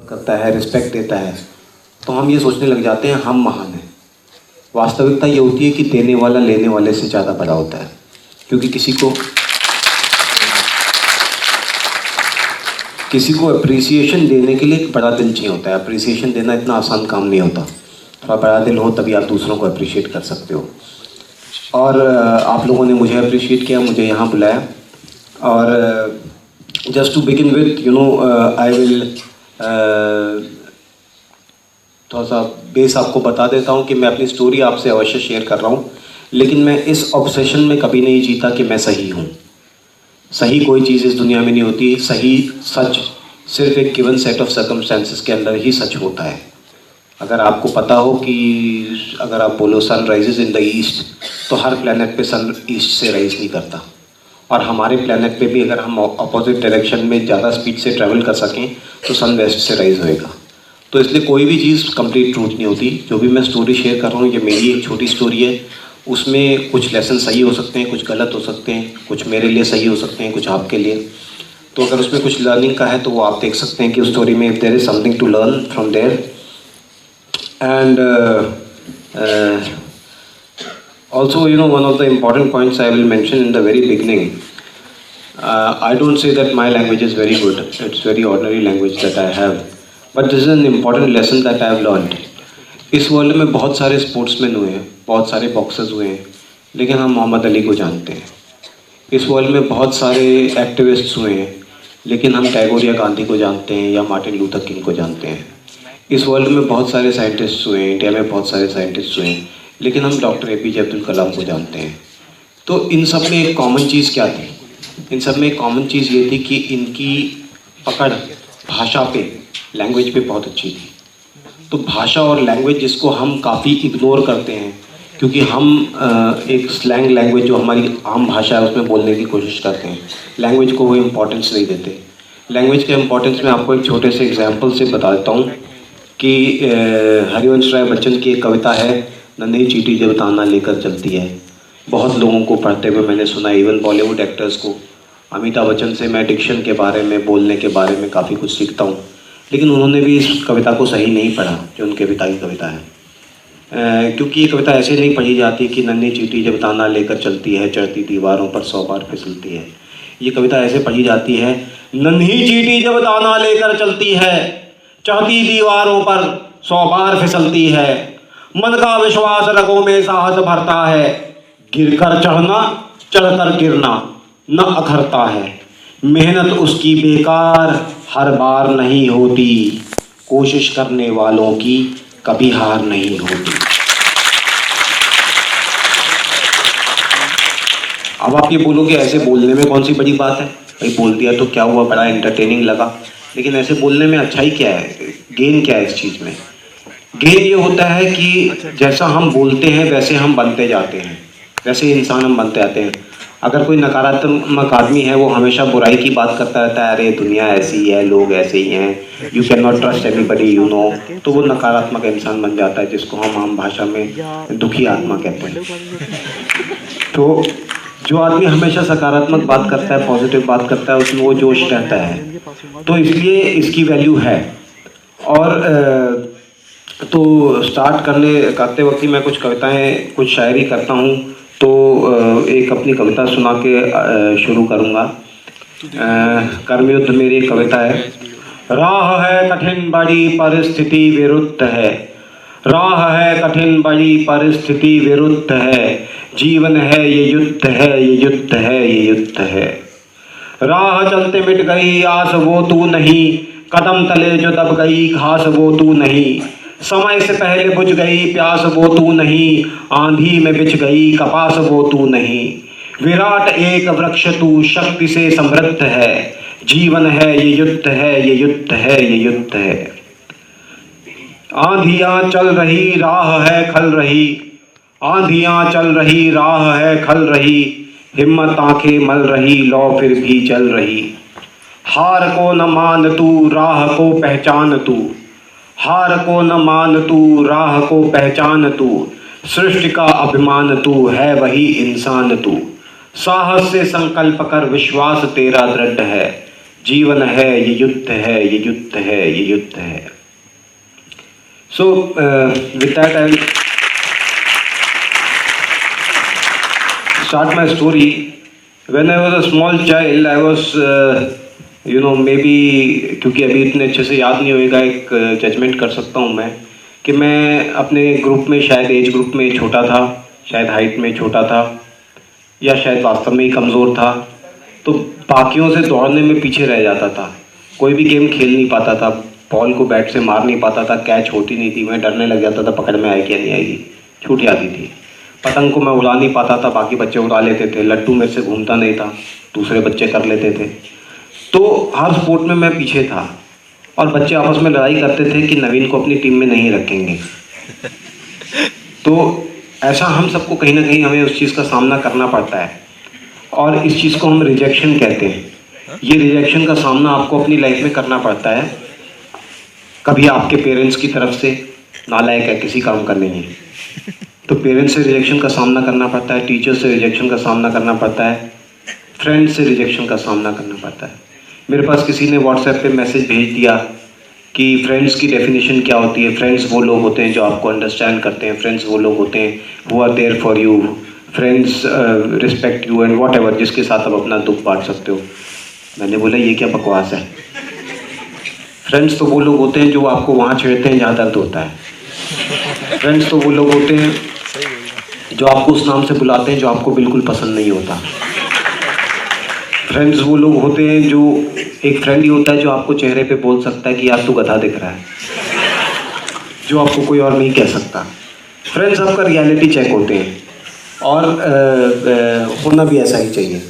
करता है, रिस्पेक्ट देता है, तो हम ये सोचने लग जाते हैं हम महान हैं। वास्तविकता ये होती है कि देने वाला लेने वाले से ज़्यादा बड़ा होता है, क्योंकि किसी को अप्रिसिएशन देने के लिए एक बड़ा दिल चाहिए होता है। अप्रिसिएशन देना इतना आसान काम नहीं होता, थोड़ा बड़ा दिल हो तभी आप दूसरों को अप्रिशिएट कर सकते हो। और आप लोगों ने मुझे अप्रिशिएट किया, मुझे यहाँ बुलाया, और just to begin with I will थोड़ा सा बेस आपको बता देता हूँ कि मैं अपनी स्टोरी आपसे अवश्य शेयर कर रहा हूँ, लेकिन मैं इस ऑब्सेशन में कभी नहीं जीता कि मैं सही हूँ। सही कोई चीज़ इस दुनिया में नहीं होती। सही सच सिर्फ एक गिवन सेट ऑफ सर्कमस्टेंसेस के अंदर ही सच होता है। अगर आपको पता हो कि अगर आप बोलो sun rises in the east, तो हर प्लेनेट पे सन ईस्ट से राइज नहीं करता, और हमारे प्लेनेट पे भी अगर हम अपोजिट डायरेक्शन में ज़्यादा स्पीड से ट्रैवल कर सकें तो सन वेस्ट से राइज होएगा। तो इसलिए कोई भी चीज़ कंप्लीट ट्रूथ नहीं होती। जो भी मैं स्टोरी शेयर कर रहा हूँ, ये मेरी एक छोटी स्टोरी है। उसमें कुछ लेसन सही हो सकते हैं, कुछ गलत हो सकते हैं, कुछ मेरे लिए सही हो सकते हैं, कुछ आपके लिए। तो अगर उसमें कुछ लर्निंग का है तो वो आप देख सकते हैं कि उस स्टोरी में if there is something to learn from there. And also, one of the important points I will mention in the very beginning, I don't say that my language is very good. It's very ordinary language that I have, but this is an important lesson that I have learned. इस world में बहुत सारे sportsman हुए हैं, बहुत सारे boxers हुए हैं, लेकिन हम मोहम्मद अली को जानते हैं। इस वर्ल्ड में बहुत सारे एक्टिविस्ट्स हुए हैं, लेकिन हम टैगोर या गांधी को जानते हैं या मार्टिन लूथर किंग को जानते हैं। इस वर्ल्ड में बहुत सारे साइंटिस्ट हुए हैं, इंडिया में बहुत सारे साइंटिस्ट हुए हैं, लेकिन हम डॉक्टर APJ अब्दुल कलाम को जानते हैं। तो इन सब में एक कॉमन चीज़ क्या थी? इन सब में एक कॉमन चीज़ ये थी कि इनकी पकड़ भाषा पे, लैंग्वेज पे बहुत अच्छी थी। तो भाषा और लैंग्वेज जिसको हम काफ़ी इग्नोर करते हैं, क्योंकि हम एक स्लैंग लैंग्वेज जो हमारी आम भाषा है उसमें बोलने की कोशिश करते हैं, लैंग्वेज को वो इम्पोर्टेंस नहीं देते। लैंग्वेज के इम्पोर्टेंस में आपको एक छोटे से एग्जाम्पल से बता देता हूँ कि हरिवंश राय बच्चन की एक कविता है, नन्ही चींटी जब ताना लेकर चलती है। बहुत लोगों को पढ़ते हुए मैंने सुना, इवन बॉलीवुड एक्टर्स को। अमिताभ बच्चन से मैं डिक्शन के बारे में, बोलने के बारे में काफ़ी कुछ सीखता हूँ, लेकिन उन्होंने भी इस कविता को सही नहीं पढ़ा जो उनके पिता की कविता है। क्योंकि ये कविता ऐसे नहीं पढ़ी जाती कि नन्ही चींटी जब ताना लेकर चलती है, चढ़ती दीवारों पर 100 बार फिसलती है। ये कविता ऐसे पढ़ी जाती है, नन्ही चींटी जब ताना लेकर चलती है, चढ़ती दीवारों पर 100 बार फिसलती है, मन का विश्वास रगों में साहस भरता है, गिरकर चढ़ना चढ़कर गिरना न अखरता है, मेहनत उसकी बेकार हर बार नहीं होती, कोशिश करने वालों की कभी हार नहीं होती। अब आप ये बोलोगे ऐसे बोलने में कौन सी बड़ी बात है, भाई बोल दिया तो क्या हुआ, बड़ा एंटरटेनिंग लगा, लेकिन ऐसे बोलने में अच्छाई क्या है, गेन क्या है इस चीज़ में? गेन ये होता है कि जैसा हम बोलते हैं वैसे हम बनते जाते हैं, वैसे इंसान हम बनते जाते हैं। अगर कोई नकारात्मक आदमी है, वो हमेशा बुराई की बात करता रहता है, अरे दुनिया ऐसी है, लोग ऐसे ही हैं, you can not trust anybody, तो वो नकारात्मक इंसान बन जाता है, जिसको हम आम भाषा में दुखी आत्मा कहते हैं। तो जो आदमी हमेशा सकारात्मक बात करता है, पॉजिटिव बात करता है, उसमें वो जोश रहता है, तो इसलिए इसकी वैल्यू है। और तो स्टार्ट करते वक्त ही मैं कुछ कविताएं, कुछ शायरी करता हूँ, तो एक अपनी कविता सुना के शुरू करूँगा। कर्मयुद्ध मेरी कविता है। राह है कठिन बड़ी परिस्थिति विरुद्ध है, राह है कठिन बड़ी परिस्थिति विरुद्ध है, जीवन है ये युद्ध है, ये युद्ध है, ये युद्ध है। राह चलते मिट गई आस वो तू नहीं, कदम तले जो दब गई घास वो तू नहीं, समय से पहले बुझ गई प्यास वो तू नहीं, आंधी में बिछ गई कपास वो तू नहीं। विराट एक वृक्ष तू शक्ति से समृद्ध है, जीवन है ये युद्ध है, ये युद्ध है, ये युद्ध है। आंधियां चल रही राह है खल रही, आंधियां चल रही राह है खल रही, हिम्मत आंखें मल रही लौ फिर भी चल रही। हार को न मान तू राह को पहचान तू, हार को न मान तू राह को पहचान तू, सृष्टि का अभिमान तू है वही इंसान तू। साहस से संकल्प कर विश्वास तेरा दृढ़ है, जीवन है ये युद्ध है, ये युद्ध है, ये युद्ध है. So with that I will start my story. When I was a small child, I was maybe, क्योंकि अभी इतने अच्छे से याद नहीं होएगा, एक जजमेंट कर सकता हूँ मैं कि मैं अपने ग्रुप में शायद एज ग्रुप में छोटा था, शायद हाइट में छोटा था, या शायद वास्तव में ही कमज़ोर था. तो बाकियों से दौड़ने में पीछे रह जाता था. कोई भी गेम खेल नहीं पाता था, बॉल को बैट से मार नहीं पाता था, कैच होती नहीं थी, मैं डरने लग जाता था पकड़ में आएगी या नहीं आएगी, छूट जाती थी. पतंग को मैं उड़ा नहीं पाता था, बाकी बच्चे उड़ा लेते थे. लड्डू मेरे से घूमता नहीं था, दूसरे बच्चे कर लेते थे. तो हर स्पोर्ट में मैं पीछे था और बच्चे आपस में लड़ाई करते थे कि नवीन को अपनी टीम में नहीं रखेंगे. तो ऐसा हम सबको कहीं ना कहीं हमें उस चीज़ का सामना करना पड़ता है और इस चीज़ को हम रिजेक्शन कहते हैं. ये रिजेक्शन का सामना आपको अपनी लाइफ में करना पड़ता है. कभी आपके पेरेंट्स की तरफ से, नालायक है किसी काम का नहीं है, तो पेरेंट्स से रिजेक्शन का सामना करना पड़ता है, टीचर्स से रिजेक्शन का सामना करना पड़ता है, फ्रेंड्स से रिजेक्शन का सामना करना पड़ता है. मेरे पास किसी ने व्हाट्सएप पे मैसेज भेज दिया कि फ्रेंड्स की डेफिनेशन क्या होती है. फ्रेंड्स वो लोग होते हैं जो आपको अंडरस्टैंड करते हैं. फ्रेंड्स वो लोग होते हैं who are there for you. Friends respect you and whatever, जिसके साथ आप अपना दुख बांट सकते हो. मैंने बोला ये क्या बकवास है. फ्रेंड्स तो वो लोग होते हैं जो आपको वहाँ छेड़ते हैं जहाँ दर्द होता है. फ्रेंड्स तो वो लोग होते हैं जो आपको उस नाम से बुलाते हैं जो आपको बिल्कुल पसंद नहीं होता. फ्रेंड्स वो लोग होते हैं जो, एक फ्रेंड ही होता है जो आपको चेहरे पे बोल सकता है कि यार तू गधा दिख रहा है, जो आपको कोई और नहीं कह सकता. फ्रेंड्स आपका रियलिटी चेक होते हैं और होना भी ऐसा ही चाहिए.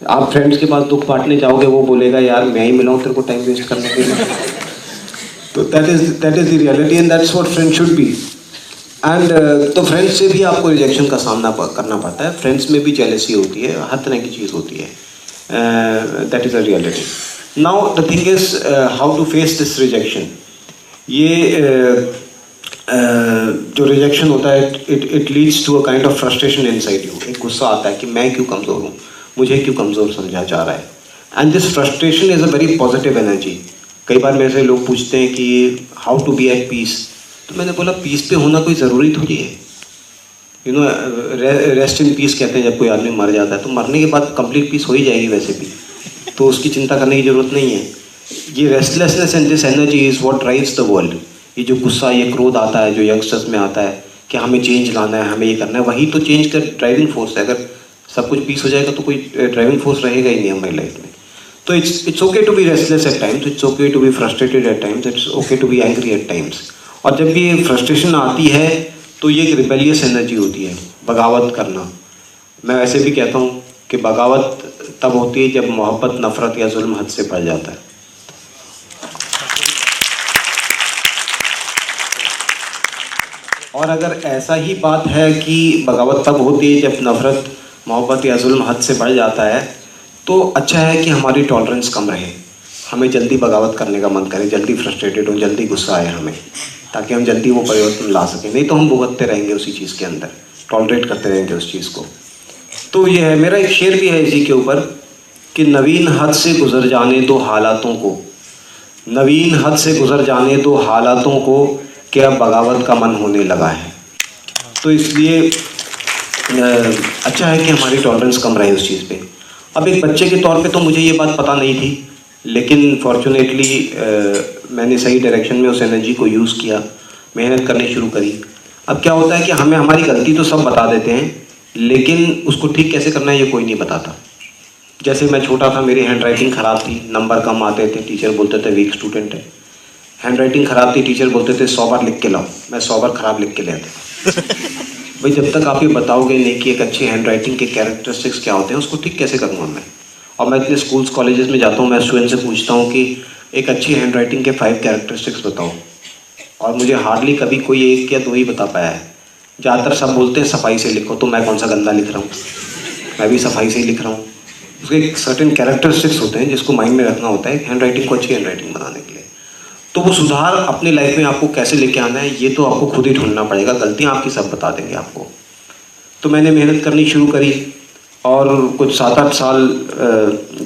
आप फ्रेंड्स के पास दुख बांटने जाओगे, वो बोलेगा यार मैं ही मिलाऊँ तेरे को टाइम वेस्ट करने के लिए. तो that is the reality and that's what friend should be. And तो फ्रेंड्स से भी आपको रिजेक्शन का सामना करना पड़ता है. फ्रेंड्स में भी जेलसी होती है, हर तरह की चीज़ होती है. That is a reality. Now the thing is how to face this rejection. ये जो रिजेक्शन होता है it leads to a kind of frustration inside you. एक गुस्सा आता है कि मैं क्यों कमज़ोर हूँ, मुझे क्यों कमज़ोर समझा जा रहा है. And this frustration is a very positive energy. कई बार मेरे से लोग पूछते हैं कि how to be at peace. तो मैंने बोला पीस पे होना कोई ज़रूरी थोड़ी है. रेस्ट इन पीस कहते हैं जब कोई आदमी मर जाता है. तो मरने के बाद कंप्लीट पीस हो ही जाएगी वैसे भी, तो उसकी चिंता करने की ज़रूरत नहीं है. ये restlessness and this energy is what drives the world. ये जो गुस्सा, ये क्रोध आता है जो यंगस्टर्स में आता है कि हमें चेंज लाना है, हमें ये करना है, वही तो चेंज का ड्राइविंग फोर्स है. अगर सब कुछ पीस हो जाएगा तो कोई ड्राइविंग फोर्स रहेगा ही नहीं हमारी लाइफ में. तो it's okay to be restless at times, it's okay to be frustrated at times, it's okay to be angry at times. और जब भी फ्रस्ट्रेशन आती है तो ये एक रिबेलियस एनर्जी होती है, बगावत करना. मैं वैसे भी कहता हूँ कि बगावत तब होती है जब मोहब्बत, नफ़रत या जुल्म हद से बढ़ जाता है. और अगर ऐसा ही बात है कि बगावत तब होती है जब नफ़रत, मोहब्बत या जुल्म हद से बढ़ जाता है, तो अच्छा है कि हमारी टॉलरेंस कम रहे. हमें जल्दी बगावत करने का मन करे, जल्दी फ्रस्ट्रेटेड हो, जल्दी गुस्सा आए हमें, ताकि हम जल्दी वो परिवर्तन ला सकें. नहीं तो हम भुगतते रहेंगे उसी चीज़ के अंदर, टॉलरेट करते रहेंगे उस चीज़ को. तो ये है, मेरा एक शेर भी है इसी के ऊपर कि नवीन हद से गुजर जाने दो हालातों को, नवीन हद से गुजर जाने दो हालातों को, कि अब बगावत का मन होने लगा है. तो इसलिए अच्छा है कि हमारी टॉलरेंस कम रहे उस चीज़ पे. अब एक बच्चे के तौर पे तो मुझे ये बात पता नहीं थी, लेकिन फॉर्चुनेटली मैंने सही डायरेक्शन में उस एनर्जी को यूज़ किया, मेहनत करनी शुरू करी. अब क्या होता है कि हमें हमारी गलती तो सब बता देते हैं, लेकिन उसको ठीक कैसे करना है ये कोई नहीं बताता. जैसे मैं छोटा था, मेरी हैंड राइटिंग ख़राब थी, नंबर कम आते थे, टीचर बोलते थे वीक स्टूडेंट है. हैंड राइटिंग ख़राब थी, टीचर बोलते थे 100 बार लिख के लाओ. मैं 100 बार ख़राब लिख के ले आता. भाई जब तक आप ये बताओगे नहीं कि एक अच्छी हैंड राइटिंग के कैरेक्टरिस्टिक्स क्या होते हैं, उसको ठीक कैसे करूँगा मैं. और मैं इतने स्कूल्स कॉलेजेस में जाता हूँ, मैं स्टूडेंट से पूछता हूँ कि एक अच्छी हैंड राइटिंग के 5 कैरेक्टरिस्टिक्स बताओ, और मुझे हार्डली कभी कोई 1 या 2 ही बता पाया है. ज़्यादातर सब बोलते हैं सफाई से लिखो. तो मैं कौन सा गंदा लिख रहा हूँ, मैं भी सफाई से ही लिख रहा हूँ. उसके एक सर्टेन कैरेक्टरिस्टिक्स होते हैं जिसको माइंड में रखना होता है हैंड राइटिंग को अच्छी हैंड राइटिंग बनाने के लिए. तो वो सुधार अपने लाइफ में आपको कैसे लेके आना है ये तो आपको खुद ही ढूंढना पड़ेगा. गलतियाँ आपकी सब बता देंगे आपको. तो मैंने मेहनत करनी शुरू करी और कुछ 7-8 साल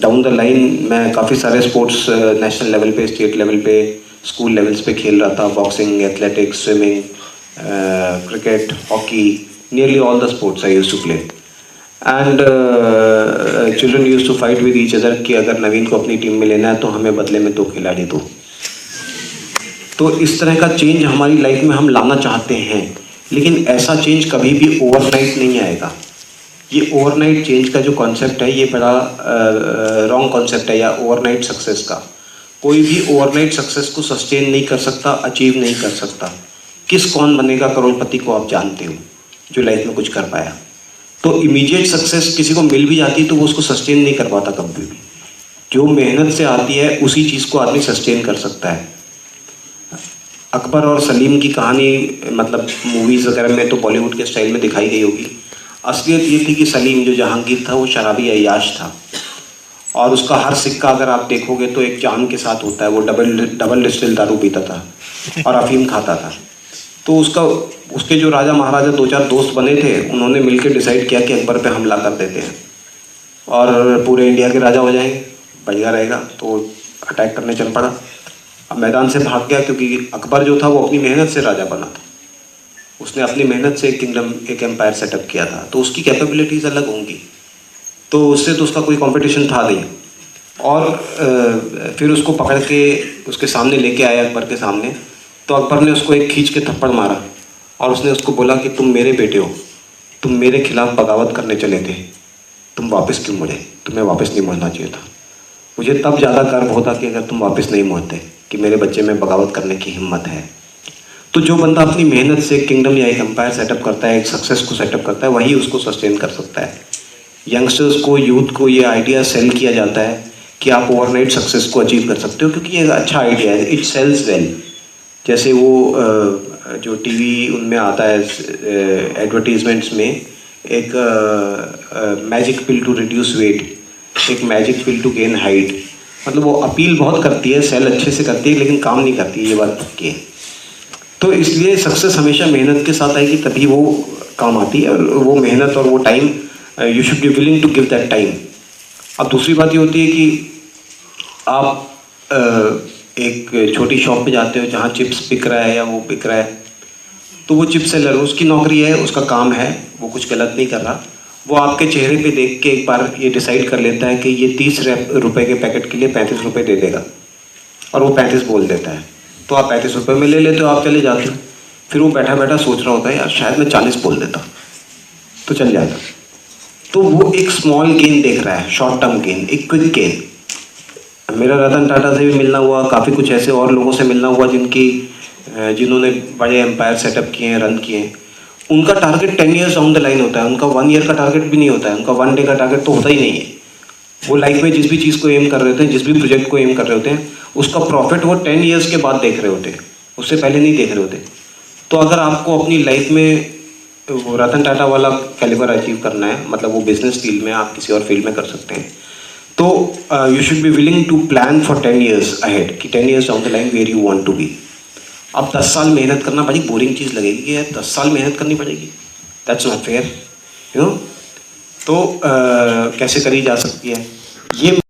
डाउन द लाइन मैं काफ़ी सारे स्पोर्ट्स नेशनल लेवल पे, स्टेट लेवल पे, स्कूल लेवल्स पे खेल रहा था. Boxing, athletics, swimming, cricket, hockey, nearly all the sports I used to play. And children used to fight with each other कि अगर नवीन को अपनी टीम में लेना है तो हमें बदले में 2 खिलाड़ी दो. तो इस तरह का चेंज हमारी लाइफ में हम लाना चाहते हैं, लेकिन ऐसा चेंज कभी भी ओवरनाइट नहीं आएगा. ये ओवरनाइट चेंज का जो कॉन्सेप्ट है ये बड़ा रॉन्ग कॉन्सेप्ट है, या ओवरनाइट सक्सेस का. कोई भी ओवरनाइट सक्सेस को सस्टेन नहीं कर सकता, अचीव नहीं कर सकता. कौन बनेगा करोड़पति को आप जानते हो जो लाइफ में कुछ कर पाया. तो इमीडिएट सक्सेस किसी को मिल भी जाती है तो वो उसको सस्टेन नहीं कर पाता कभी भी. जो मेहनत से आती है उसी चीज़ को आदमी सस्टेन कर सकता है. अकबर और सलीम की कहानी मतलब मूवीज़ वगैरह में तो बॉलीवुड के स्टाइल में दिखाई गई होगी. असलियत ये थी कि सलीम जो जहांगीर था वो शराबी अय्याश था, और उसका हर सिक्का अगर आप देखोगे तो एक चांद के साथ होता है. वो डबल डिस्टिल दारू पीता था और अफीम खाता था. तो उसके जो राजा महाराजा 2-4 दोस्त बने थे, उन्होंने मिलकर डिसाइड किया कि अकबर पे हमला कर देते हैं और पूरे इंडिया के राजा हो जाएंगे, बढ़िया रहेगा. तो अटैक करने चल पड़ा. अब मैदान से भाग गया क्योंकि अकबर जो था वो अपनी मेहनत से राजा बना था. उसने अपनी मेहनत से एक किंगडम, एक एम्पायर सेटअप किया था, तो उसकी कैपेबिलिटीज़ अलग होंगी. तो उससे तो उसका कोई कंपटीशन था नहीं. और फिर उसको पकड़ के उसके सामने लेके आया अकबर के सामने. तो अकबर ने उसको एक खींच के थप्पड़ मारा और उसने उसको बोला कि तुम मेरे बेटे हो, तुम मेरे खिलाफ बगावत करने चले थे, तुम वापस क्यों मुड़े? तुम्हें वापस नहीं मुड़ना चाहिए था. मुझे तब ज़्यादा गर्व होता कि अगर तुम वापस नहीं मुड़ते कि मेरे बच्चे में बगावत करने की हिम्मत है. तो जो बंदा अपनी मेहनत से एक किंगडम या एक एम्पायर सेटअप करता है, एक सक्सेस को सेटअप करता है, वही उसको सस्टेन कर सकता है. यंगस्टर्स को, यूथ को ये आइडिया सेल किया जाता है कि आप ओवरनाइट सक्सेस को अचीव कर सकते हो, क्योंकि ये अच्छा आइडिया है, इट सेल्स वेल. जैसे वो जो टीवी उनमें आता है एडवर्टीजमेंट्स में, एक magic pill to reduce weight, एक magic pill to gain height. मतलब वो अपील बहुत करती है, सेल अच्छे से करती है, लेकिन काम नहीं करती है, ये बात पक्की है. तो इसलिए सक्सेस हमेशा मेहनत के साथ आएगी, तभी वो काम आती है. और वो मेहनत और वो time, you should be willing to give that time. अब दूसरी बात ये होती है कि आप एक छोटी शॉप पे जाते हो जहाँ चिप्स बिक रहा है या वो बिक रहा है, तो वो चिप्स सेलर, उसकी नौकरी है, उसका काम है, वो कुछ गलत नहीं कर रहा. वो आपके चेहरे पे देख के एक बार ये डिसाइड कर लेता है कि ये 30 रुपए के पैकेट के लिए 35 रुपये दे देगा, और वो 35 बोल देता है. तो आप 35 रुपये में ले लेते हो, आप चले जाते हो. फिर वो बैठा बैठा सोच रहा होता है, यार शायद मैं 40 बोल देता तो चल जाता. तो वो एक स्मॉल गेन देख रहा है, शॉर्ट टर्म गेन, एक क्विक गेन. मेरा रतन टाटा से भी मिलना हुआ, काफ़ी कुछ ऐसे और लोगों से मिलना हुआ जिन्होंने बड़े एम्पायर सेटअप किए हैं, रन किए हैं. उनका target 10 years down the line होता है, उनका 1 ईयर का टारगेट भी नहीं होता है, उनका 1 डे का टारगेट तो होता ही नहीं है. वो लाइफ में जिस भी चीज़ को एम कर रहे होते हैं, जिस भी प्रोजेक्ट को एम कर रहे होते हैं, उसका प्रॉफिट वो 10 ईयर्स के बाद देख रहे होते हैं, उससे पहले नहीं देख रहे होते. तो अगर आपको अपनी लाइफ में वो रतन टाटा वाला कैलिबर अचीव करना है, मतलब वो बिजनेस फील्ड में, आप किसी और फील्ड में कर सकते हैं, तो you should be willing to plan for 10 years ahead, कि 10 years down the line where you want to be. अब 10 साल मेहनत करना बड़ी बोरिंग चीज़ लगेगी कि यार 10 साल मेहनत करनी पड़ेगी, that's not fair, you know. तो कैसे करी जा सकती है ये